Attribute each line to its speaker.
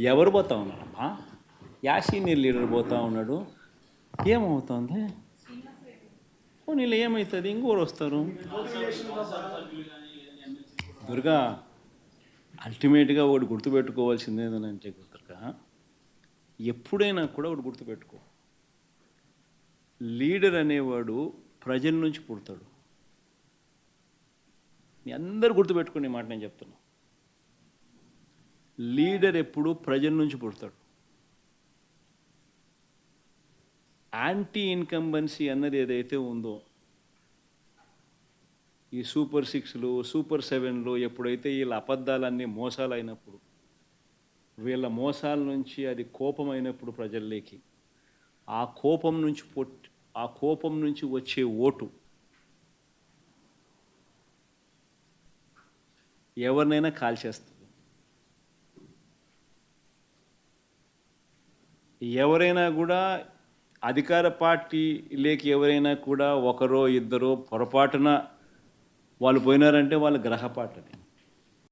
Speaker 1: ఎవరు పోతా ఉన్నారమ్మా? సీనియర్ లీడర్ పోతా ఉన్నాడు. ఏమవుతుంది? నీళ్ళు ఏమవుతుంది? ఇంకోరు వస్తారు. దుర్గా, అల్టిమేట్గా ఒకటి గుర్తుపెట్టుకోవాల్సింది ఏంటంటే దుర్గా, ఎప్పుడైనా కూడా ఒకటి గుర్తుపెట్టుకో, లీడర్ అనేవాడు ప్రజల నుంచి పుడతాడు. మీ అందరు గుర్తుపెట్టుకునే మాట నేను చెప్తున్నా. లీడర్ ఎప్పుడు ప్రజల నుంచి పుడతాడు. యాంటీ ఇన్కంబెన్సీ అన్నది ఏదైతే ఉందో, ఈ సూపర్ 6లు సూపర్ 7లు ఎప్పుడైతే వీళ్ళ అబద్ధాలన్నీ మోసాలు అయినప్పుడు, వీళ్ళ మోసాల నుంచి అది కోపమైనప్పుడు ప్రజల్లోకి, ఆ కోపం నుంచి వచ్చే ఓటు ఎవరినైనా కాల్చేస్తుంది. ఎవరైనా కూడా అధికార పార్టీలోకి ఎవరైనా కూడా ఒకరో ఇద్దరో పొరపాటున వాళ్ళు పోయినారంటే వాళ్ళ గ్రహపాటని.